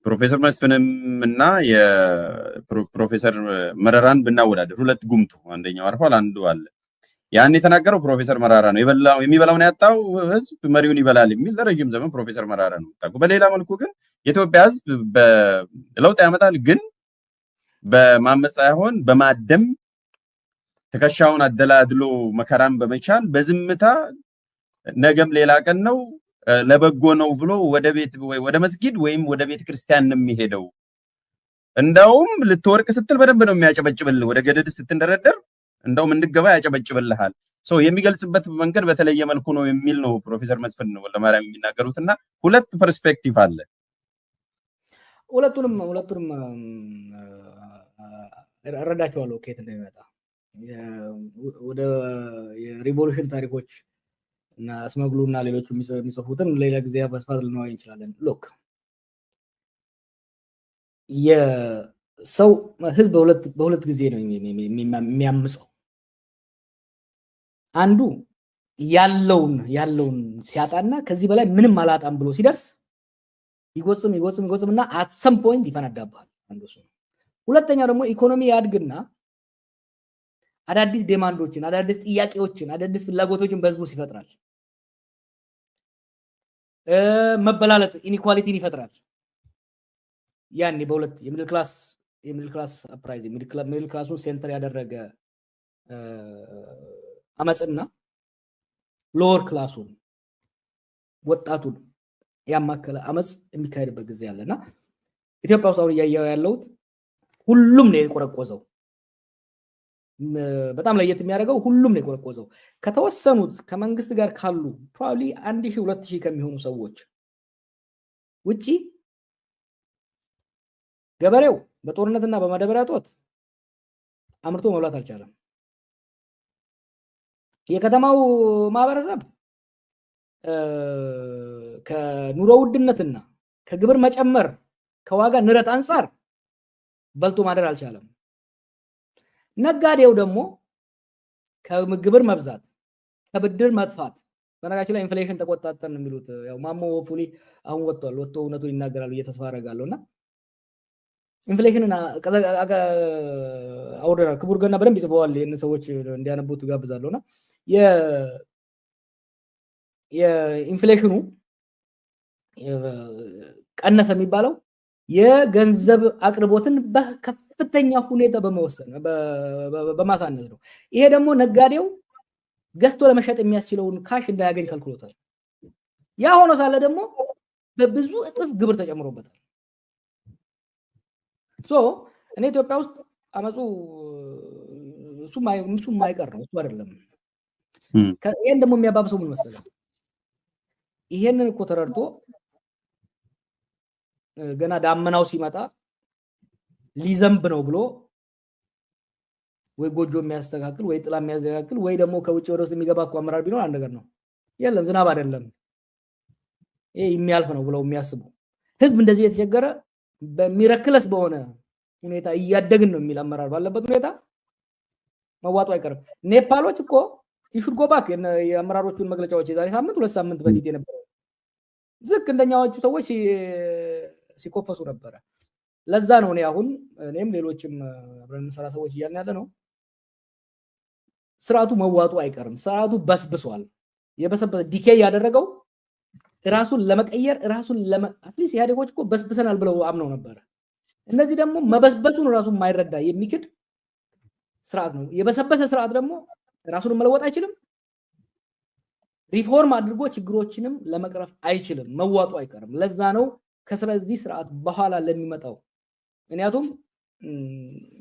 ፕሮፌሰር መስፍንም እና የፕሮፌሰር መረራን ብናወዳደር ሁለት ጉምቱ አንደኛው አርፏል አንዱ አለ ያን የተናገረው ፕሮፌሰር መራራ ነው የሚበላውን ያጣው ህዝብ መሪውን ይበላል የሚል ለረጅም ዘመን ፕሮፌሰር መራራ ነው ታቁ በሌላ መልኩ ግን የኢትዮጵያ ህዝብ በለውጥ ያመጣል ግን በማመጽ ሳይሆን በማደም ተከሻውን አደላድሎ መከራን በመቻል በዝምታ ነገም ሌላ ቀን ነው ለበጎ ነው ብሎ ወደ መስጊድ ወይም ወደ ቤተ ክርስቲያን ነው የሚሄደው እንደውም ልትወርቅ ስትል በደንብ ነው የሚያጨበጭብልህ ወደ ገደድ ስትንደረደር እንደውም እንድገባ ያጨበጭብልሃል ሶ የሚገልጽበት መንገድ በተለየ መልኩ ነው የሚል ነው ፕሮፌሰር መስፍን ወልደማርያም የሚናገሩትና ሁለት ፐርስፔክቲቭ አለ ሁለቱንም ረዳቸዋለሁ ከየት እንደሚመጣ ወደ የሪቮሉሽን ታሪኮች እና አስመግሉና ሌሎች የሚጽፉትን ሌላ ጊዜ በስፋት ልናወራ እንችላለን ሎክ የሰው ህዝብ በሁለት ጊዜ ነው የሚያምፀው አንዱ ያለውን ሲያጣና ከዚህ በላይ ምንም አላጣም ብሎ ሲደርስ ይጎጽምና at some point ይፈነዳባል አንዱ እሱ ሁለተኛው ደግሞ ኢኮኖሚ ያድግና አዳዲስ ዲማንዶችን አዳዲስ ጥያቄዎችን አዳዲስ ፍላጎቶችን በህዝቡ ይፈጥራል መበላለጥ ኢኒኳሊቲን ይፈጥራል ያኔ በሁለት የሚድል ክላስ አፕራይዝ ሚድል ክላሱን ሴንተር ያደረገ አመጽና ሎወር ክላሱን ወጣቱን ያማከለ አመጽ የሚካሄድበት ጊዜ ያለና ኢትዮጵያ ውስጥ አሁን ያያለው ሁሉም ነው የቆረቆዘው በጣም ለየት የሚያደርገው ሁሉም ነው የቆረቆዘው ከተወሰኑት ከመንግስት ጋር ካሉ probably 1000 2000 ከሚሆኑ ሰዎች ውጪ ገበሬው በጦርነትና በማዳበሪያ ጦት አምርቶ መብላት አልቻለም የከተማው ማህበረሰብ ከኑሮ ውድነትና ከግብር መጨመር ከዋጋ ንረት አንፃር በልቶ ማደር አልቻለም ነጋዴው ደግሞ ከግብር መብዛት ከብድር መጥፋት በነገራችን ላይ ኢንፍሌሽን ተቆጣጣን የሚሉት ያው ማሞ ፉሊ አሁን ወጥቷል እውነቱን ይናገራሉ እየተስፋ አደርጋለሁና ኢንፍሌሽንና አውርደና ክቡር ገና በደንብ ይጽፈዋል የነ ሰዎች እንዲያነቡት ጋብዛለሁና የኢንፍሌሽኑ ቀነሰ የሚባለው የገንዘብ አቅርቦትን በከፍተኛ ሁኔታ በማሳነስ ነው ይሄ ደግሞ ነጋዴው ገዝቶ ለመሸጥ የሚያስችለውን ካሽ እንዳያገኝ ከልክሎታል ያ ሆኖ ሳለ ደግሞ በብዙ እጥፍ ግብር ተጨምሮበታል ሶ እኔ ኢትዮጵያ ውስጥ አመጹ እሱ ማይቀር ነው እሱ አይደለም ይሄን ደግሞ የሚያባብሰው ምን መሰለህ ይሄንን እኮ ተረድቶ ገና ዳመናው ሲመጣ ሊዘንብ ነው ብሎ ወይ ጎጆ የሚያስተካክል ወይ ጥላ የሚያስተካክል ወይ ደግሞ ከውጭ ወደ ውስጥ የሚገባ እኮ አመራር ቢኖር አንድ ነገር ነው የለም ዝናብ አይደለም ይሄ የሚያልፍ ነው ብለው የሚያስቡ ህዝብ እንደዚህ የተቸገረ በሚረክለስ በሆነ ሁኔታ እያደግን ነው የሚል አመራር ባለበት ሁኔታ መዋጡ አይቀርም ኔፓሎች እኮ ይሹድ ጎባክ የአመራሮቹን መግለጫዎች የዛሬ ሳምንት ሁለት ሳምንት በፊት የነበረው ዝቅ እንደኛዎቹ ሰዎች ሲኮፈሱ ነበር ለዛ ነው አሁን እኔም ሌሎችም አብረን ሰራ ሰዎች እያልን ያለ ነው ስርዓቱ መዋጡ አይቀርም ስርዓቱ በስብሷል የበሰበሰ ዲኬይ ያደረገው ራሱን ለመቀየር አትሊስት ያደጎች እኮ በስብሰናል ብለው አምነው ነበር እነዚህ ደግሞ መበስበሱን ራሱን ማይረዳ የሚክድ ስርዓት ነው የበሰበሰ ስርዓት ደግሞ ራሱን መለወጥ አይችልም ሪፎርም አድርጎ ችግሮችንም ለመቅረፍ አይችልም መዋጡ አይቀርም ለዛ ነው ከስለዚህ ስርዓት በኋላ ለሚመጣው ምክንያቱም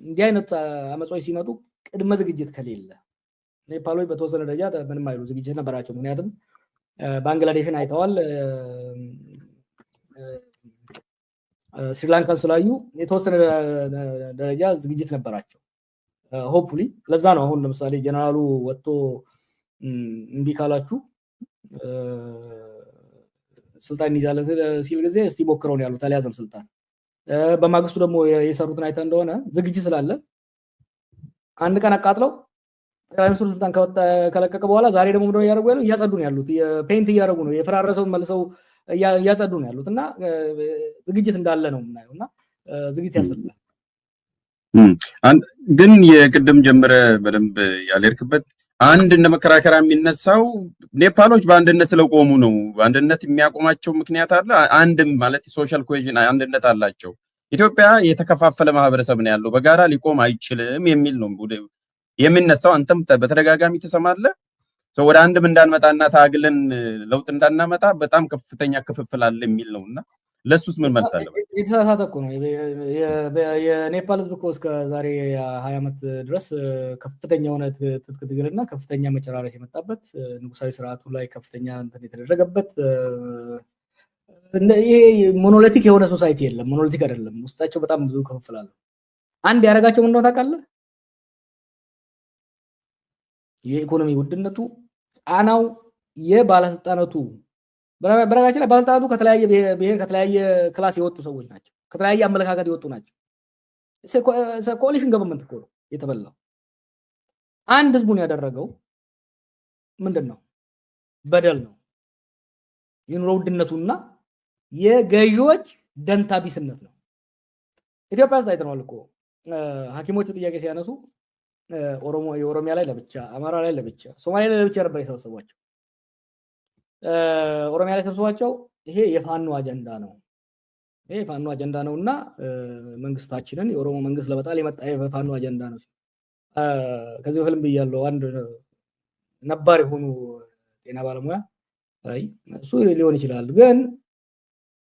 እንዲህ አይነት አመጾች ሲመጡ ቅድመ ዝግጅት ከሌለ ኔፓሎች በተወሰነ ደረጃ ምንም አይሉ ዝግጅት ነበራቸው ምክንያቱም ባንግላዴሽን አይተዋል ስሪላንካን ስላዩ የተወሰነ ደረጃ ዝግጅት ነበራቸው ሆፕፉሊ ለዛ ነው አሁን ለምሳሌ ጀነራሉ ወጥቶ እንቢ ካላችሁ ስልጣን ይዛለን ሲል ጊዜ እስቲ ሞክረው ነው ያሉት አልያዘም ስልጣን በማግስቱ ደግሞ የሰሩትን አይታ እንደሆነ ዝግጅት ስላለ አንድ ቀን አቃጥለው ጠቅላይ ሚኒስትሩ ስልጣን ከለቀቀ በኋላ ዛሬ ደግሞ ምንድነው ያደርጉ ያለው እያጸዱ ነው ያሉት የፔንት እያደረጉ ነው የፈራረሰውን መልሰው እያጸዱ ነው ያሉትና ዝግጅት እንዳለ ነው የምናየውና ዝግጅት ያስፈልጋል። ግን የቅድም ጀምረ በደንብ ያልሄድክበት አንድ እንደ መከራከሪያ የሚነሳው ኔፓሎች በአንድነት ስለቆሙ ነው። በአንድነት የሚያቆማቸው ምክንያት አለ። አንድም ማለት ሶሻል ኮሄዥን አንድነት አላቸው። ኢትዮጵያ የተከፋፈለ ማህበረሰብ ነው ያለው፣ በጋራ ሊቆም አይችልም የሚል ነው የሚነሳው። አንተም በተደጋጋሚ ትሰማለህ። ወደ አንድም እንዳንመጣና ታግለን ለውጥ እንዳናመጣ በጣም ከፍተኛ ክፍፍል አለ የሚል ነውና ለሱስ ምን መልስ አለ? የተሳሳተ እኮ ነው። የኔፓል ህዝብ እኮ እስከ ዛሬ 20 ዓመት ድረስ ከፍተኛ የሆነ ትጥቅ ትግልና ከፍተኛ መጨራረስ የመጣበት ንጉሳዊ ስርዓቱ ላይ ከፍተኛ እንትን የተደረገበት ይሄ ሞኖሊቲክ የሆነ ሶሳይቲ የለም። ሞኖሊቲክ አይደለም። ውስጣቸው በጣም ብዙ ክፍፍል አለ። አንድ ያደረጋቸው ምን ነው ታውቃለህ? የኢኮኖሚ ውድነቱ ጫናው የባለስልጣናቱ በረጋችን ላይ ባለስልጣናቱ ከተለያየ ብሔር ከተለያየ ክላስ የወጡ ሰዎች ናቸው። ከተለያየ አመለካከት የወጡ ናቸው። ኮሊሽን ገቨርንመንት እኮ ነው የተበላው። አንድ ህዝቡን ያደረገው ምንድነው? በደል ነው። የኑሮ ውድነቱና የገዢዎች ደንታቢስነት ነው። ኢትዮጵያ ውስጥ አይተነዋል እኮ ሐኪሞቹ ጥያቄ ሲያነሱ የኦሮሚያ ላይ ለብቻ፣ አማራ ላይ ለብቻ፣ ሶማሌ ላይ ለብቻ ነበር የሰበሰቧቸው። ኦሮሚያ ላይ ሰብስቧቸው ይሄ የፋኖ አጀንዳ ነው፣ ይሄ የፋኖ አጀንዳ ነውና መንግስታችንን የኦሮሞ መንግስት ለመጣል የመጣ የፋኖ አጀንዳ ነው። ከዚህ በፊልም ብያለሁ። አንድ ነባር የሆኑ ጤና ባለሙያ አይ እሱ ሊሆን ይችላል፣ ግን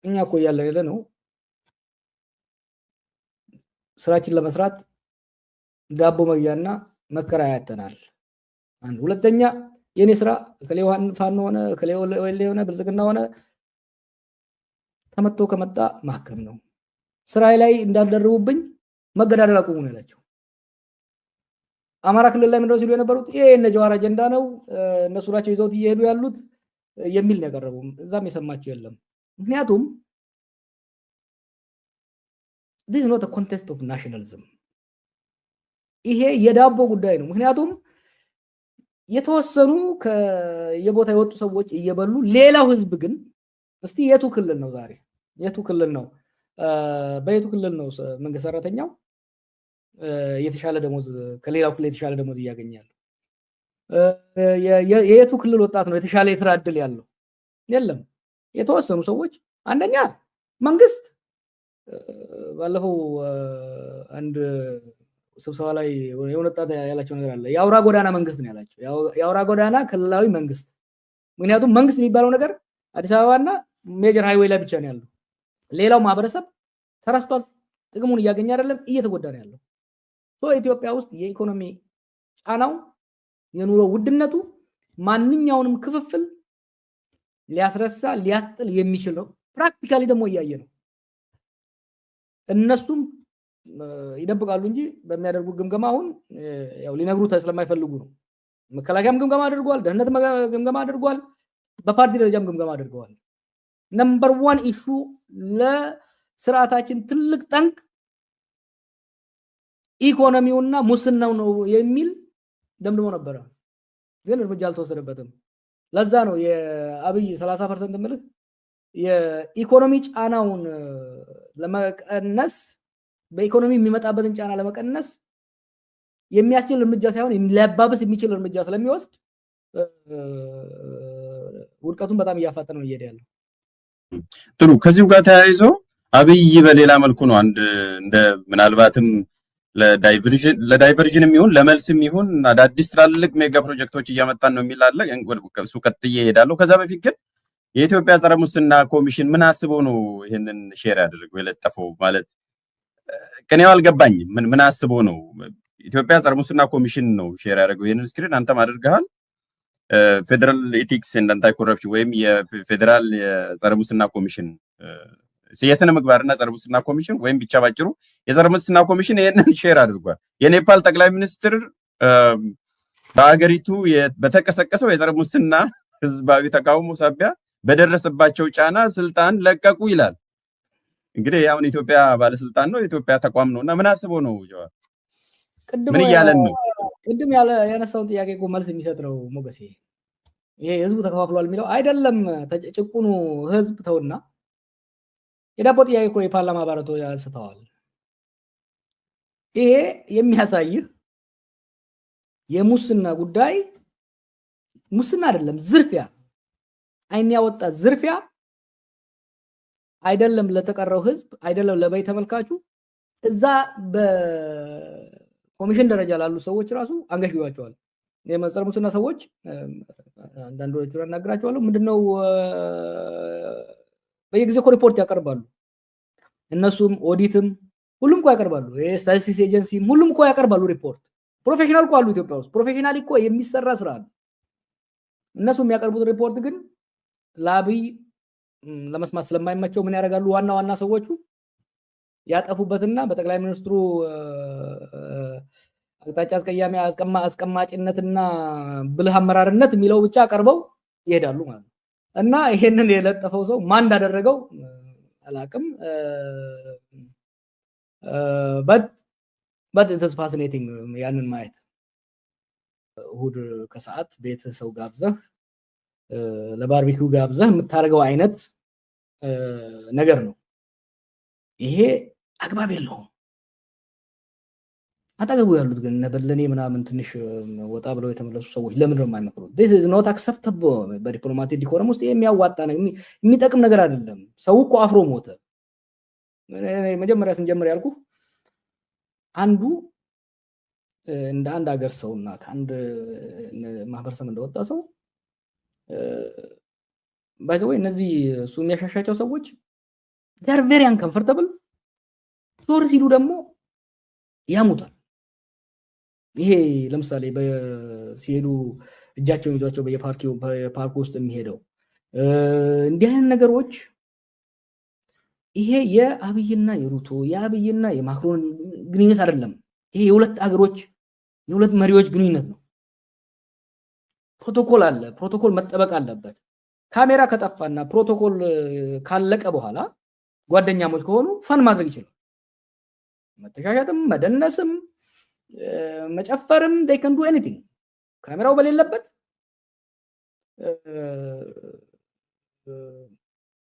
እኛ እኮ ያለ ነው ስራችን ለመስራት ዳቦ መግዣና መከራ ያተናል። አንድ ሁለተኛ የኔ ስራ ከሌዋን ፋኖ ሆነ ከሌው ሆነ ብልጽግና ሆነ ተመቶ ከመጣ ማከም ነው። ስራዬ ላይ እንዳልደርቡብኝ መገዳደል አቁሙ ነው ያላቸው። አማራ ክልል ላይ ምንድነው ሲሉ የነበሩት? ይሄ የነ ጀዋር አጀንዳ ነው፣ እነሱ ናቸው ይዘውት እየሄዱ ያሉት የሚል ነው ያቀረቡ። እዛም የሰማቸው የለም። ምክንያቱም this is not a contest of nationalism። ይሄ የዳቦ ጉዳይ ነው። ምክንያቱም የተወሰኑ ከየቦታ የወጡ ሰዎች እየበሉ ሌላው ህዝብ ግን እስቲ የቱ ክልል ነው ዛሬ የቱ ክልል ነው በየቱ ክልል ነው መንግስት ሰራተኛው የተሻለ ደሞዝ ከሌላው ክልል የተሻለ ደሞዝ ያገኛል? የየቱ ክልል ወጣት ነው የተሻለ የስራ እድል ያለው? የለም። የተወሰኑ ሰዎች አንደኛ መንግስት ባለፈው አንድ ስብሰባ ላይ የሆነ ወጣት ያላቸው ነገር አለ። የአውራ ጎዳና መንግስት ነው ያላቸው። የአውራ ጎዳና ክልላዊ መንግስት። ምክንያቱም መንግስት የሚባለው ነገር አዲስ አበባና ሜጀር ሃይዌይ ላይ ብቻ ነው ያለው። ሌላው ማህበረሰብ ተረስቷል። ጥቅሙን እያገኘ አይደለም፣ እየተጎዳ ነው ያለው። ኢትዮጵያ ውስጥ የኢኮኖሚ ጫናው የኑሮ ውድነቱ ማንኛውንም ክፍፍል ሊያስረሳ ሊያስጥል የሚችል ነው። ፕራክቲካሊ ደግሞ እያየ ነው። እነሱም ይደብቃሉ እንጂ በሚያደርጉ ግምገማ አሁን ያው ሊነግሩት ስለማይፈልጉ ነው። መከላከያም ግምገማ አድርጓል፣ ደህንነት ግምገማ አድርጓል፣ በፓርቲ ደረጃም ግምገማ አድርገዋል። ነምበር 1 ኢሹ ለስርዓታችን ትልቅ ጠንቅ ኢኮኖሚውና ሙስናው ነው የሚል ደምድሞ ነበር፣ ግን እርምጃ አልተወሰደበትም። ለዛ ነው የአብይ 30% ምልህ የኢኮኖሚ ጫናውን ለመቀነስ በኢኮኖሚ የሚመጣበትን ጫና ለመቀነስ የሚያስችል እርምጃ ሳይሆን ሊያባብስ የሚችል እርምጃ ስለሚወስድ ውድቀቱን በጣም እያፋጠነ ነው እየሄደ ያለው። ጥሩ። ከዚሁ ጋር ተያይዞ አብይ በሌላ መልኩ ነው አንድ እንደ ምናልባትም ለዳይቨርዥንም ይሁን ለመልስም ይሁን አዳዲስ ትላልቅ ሜጋ ፕሮጀክቶች እያመጣን ነው የሚል አለ። እሱ ቀጥዬ እሄዳለሁ። ከዛ በፊት ግን የኢትዮጵያ ጸረ ሙስና ኮሚሽን ምን አስበው ነው ይሄንን ሼር ያደረገው የለጠፈው? ማለት ቅኔው አልገባኝም። ምን አስበው ነው? ኢትዮጵያ ጸረ ሙስና ኮሚሽን ነው ሼር ያደረገው። ይሄንን ስክሪን አንተም አድርገሃል። ፌደራል ኤቲክስ ኤንድ አንታይ ኮረፕሽን ወይም የፌደራል የጸረ ሙስና ኮሚሽን የስነ ምግባርና ጸረ ሙስና ኮሚሽን ወይም ብቻ ባጭሩ የጸረ ሙስና ኮሚሽን ይሄንን ሼር አድርጓል። የኔፓል ጠቅላይ ሚኒስትር በአገሪቱ በተቀሰቀሰው የጸረ ሙስና ህዝባዊ ተቃውሞ ሳቢያ በደረሰባቸው ጫና ስልጣን ለቀቁ ይላል። እንግዲህ አሁን ኢትዮጵያ ባለስልጣን ነው፣ ኢትዮጵያ ተቋም ነውና ምን አስበው ነው ጀዋር? ምን እያለን ነው? ቅድም ያነሳውን ጥያቄ እኮ መልስ የሚሰጥ ነው ሞገሴ። ይሄ ህዝቡ ተከፋፍሏል የሚለው አይደለም። ጭቁኑ ህዝብ ተውና የዳቦ ጥያቄ እኮ የፓርላማ አባላቶች አንስተዋል። ይሄ የሚያሳይህ የሙስና ጉዳይ ሙስና አይደለም ዝርፊያ፣ አይን ያወጣ ዝርፊያ አይደለም ለተቀረው ህዝብ አይደለም ለበይ ተመልካቹ እዛ በኮሚሽን ደረጃ ላሉ ሰዎች ራሱ አንገሽጓቸዋል። የመጸረ ሙስና ሰዎች አንዳንዶቹ እናግራቸዋለሁ ምንድነው በየጊዜው ሪፖርት ያቀርባሉ። እነሱም ኦዲትም ሁሉም እኮ ያቀርባሉ። የስታቲስቲክስ ኤጀንሲም ሁሉም እኮ ያቀርባሉ ሪፖርት። ፕሮፌሽናል እኮ አሉ ኢትዮጵያ ውስጥ ፕሮፌሽናል እኮ የሚሰራ ስራ ነው። እነሱ የሚያቀርቡት ሪፖርት ግን ለአብይ ለመስማት ስለማይመቸው ምን ያደርጋሉ? ዋና ዋና ሰዎቹ ያጠፉበትና በጠቅላይ ሚኒስትሩ አቅጣጫ አስቀያሚ አስቀማጭነትና ብልህ አመራርነት የሚለው ብቻ አቀርበው ይሄዳሉ ማለት ነው። እና ይሄንን የለጠፈው ሰው ማን እንዳደረገው አላቅም። but it is fascinating ያንን ማየት። እሁድ ከሰዓት ቤት ሰው ጋብዘህ ለባርቢኪው ጋብዘህ የምታረገው አይነት ነገር ነው። ይሄ አግባብ የለውም። አጠገቡ ያሉት ግን ነበለኔ ምናምን ትንሽ ወጣ ብለው የተመለሱ ሰዎች ለምን ነው የማይመክሩት? this is not acceptable በዲፕሎማቲክ ዲኮረም ውስጥ የሚያዋጣ ነው የሚጠቅም ነገር አይደለም። ሰው እኮ አፍሮ ሞተ። መጀመሪያ ስንጀምር ያልኩ አንዱ እንደ አንድ ሀገር ሰውና ከአንድ ማህበረሰብ እንደወጣ ሰው ባይዘው እነዚህ እሱ የሚያሻሻቸው ሰዎች they are very uncomfortable ዞር ሲሉ ደግሞ ያሙታል። ይሄ ለምሳሌ በሲሄዱ እጃቸውን ይዟቸው በየፓርክ ውስጥ የሚሄደው እንዲህ አይነት ነገሮች ይሄ የአብይና የሩቶ የአብይና የማክሮን ግንኙነት አይደለም። ይሄ የሁለት አገሮች የሁለት መሪዎች ግንኙነት ነው። ፕሮቶኮል አለ። ፕሮቶኮል መጠበቅ አለበት። ካሜራ ከጠፋና ፕሮቶኮል ካለቀ በኋላ ጓደኛሞች ከሆኑ ፈን ማድረግ ይችላል። መተሻሻትም መደነስም መጨፈርም they can do anything ካሜራው በሌለበት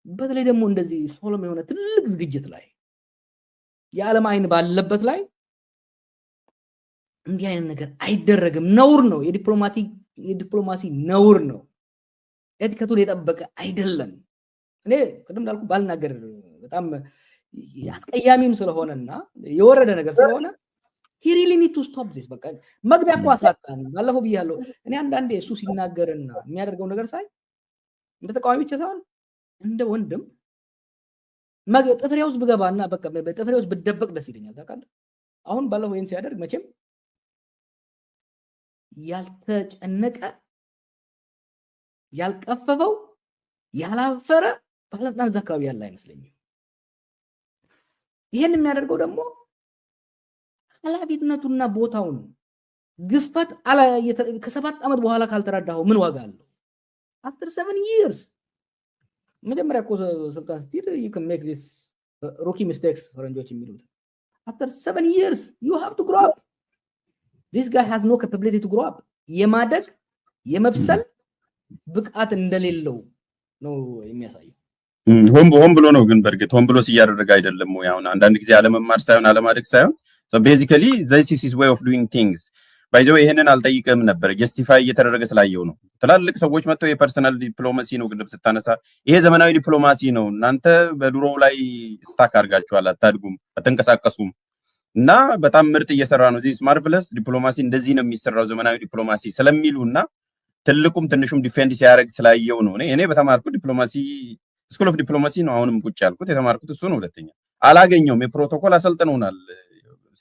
በተለይ ደግሞ እንደዚህ ሶሎም የሆነ ትልቅ ዝግጅት ላይ የዓለም አይን ባለበት ላይ እንዲህ አይነት ነገር አይደረግም። ነውር ነው። የዲፕሎማሲ ነውር ነው። ኤቲኬቱን የጠበቀ አይደለም። እኔ ቅድም እንዳልኩ ባልናገር በጣም ያስቀያሚም ስለሆነና የወረደ ነገር ስለሆነ he really need to stop this በቃ መግቢያ እኮ አሳጣን። ባለፈው ብያለሁ። እኔ አንዳንዴ እሱ ሲናገርና የሚያደርገው ነገር ሳይ እንደ ተቃዋሚ ብቻ ሳይሆን እንደ ወንድም ጥፍሬ ውስጥ ብገባና በቃ በጥፍሬ ውስጥ ብደበቅ ደስ ይለኛል። ታውቃለህ አሁን ባለፈው ይሄን ሲያደርግ መቼም ያልተጨነቀ ያልቀፈፈው ያላፈረ ባለስልጣን ዘካቢ ያለ አይመስለኝም። ይሄን የሚያደርገው ደግሞ ኃላፊነቱና ቦታውን ግስበት ከ7 ዓመት በኋላ ካልተረዳኸው ምን ዋጋ አለው? after 7 years መጀመሪያ እኮ ስልጣን ስትይዝ you can make this rookie mistakes ፈረንጆች የሚሉት after 7 years you have to grow up. this guy has no capability to grow up. የማደግ የመብሰል ብቃት እንደሌለው ነው የሚያሳየው። ሆን ብሎ ነው። ግን በርግጥ ሆን ብሎ ሲያደርግ አይደለም ወይ? አሁን አንዳንድ ጊዜ አለመማር ሳይሆን አለማደግ ሳይሆን so basically this is his way of doing things. by the way ይሄንን አልጠይቀም ነበር ጀስቲፋይ እየተደረገ ስላየው ነው። ትላልቅ ሰዎች መጥተው የፐርሰናል ዲፕሎማሲ ነው ግን ስታነሳ ይሄ ዘመናዊ ዲፕሎማሲ ነው። እናንተ በድሮው ላይ ስታክ አድርጋችኋል፣ አታድጉም፣ አትንቀሳቀሱም እና በጣም ምርጥ እየሰራ ነው this marvelous ዲፕሎማሲ እንደዚህ ነው የሚሰራው ዘመናዊ ዲፕሎማሲ ስለሚሉና ትልቁም ትንሹም ዲፌንድ ሲያደርግ ስላየው ነው። እኔ በተማርኩት ዲፕሎማሲ ስኩል ኦፍ ዲፕሎማሲ ነው አሁንም ቁጭ ያልኩት የተማርኩት እሱ ነው። ሁለተኛ አላገኘውም። የፕሮቶኮል አሰልጥነውናል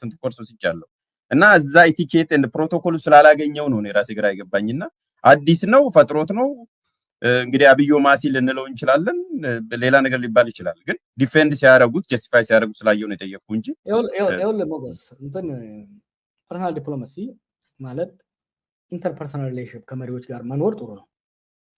ስንት ኮርስ ወስጃለሁ እና እዛ ኢቲኬት ኤንድ ፕሮቶኮል ስላላገኘው ነው ራሴ ግራ ይገባኝና አዲስ ነው ፈጥሮት ነው እንግዲህ አብዮ ማሲ ልንለው እንችላለን፣ ሌላ ነገር ሊባል ይችላል። ግን ዲፌንድ ሲያደርጉት ጀስቲፋይ ሲያደርጉ ስላየው ነው የጠየቅኩ እንጂ ይኸውልህ ሞገስ እንትን ፐርሰናል ዲፕሎማሲ ማለት ኢንተርፐርሰናል ሪሌሽንሺፕ ከመሪዎች ጋር መኖር ጥሩ ነው።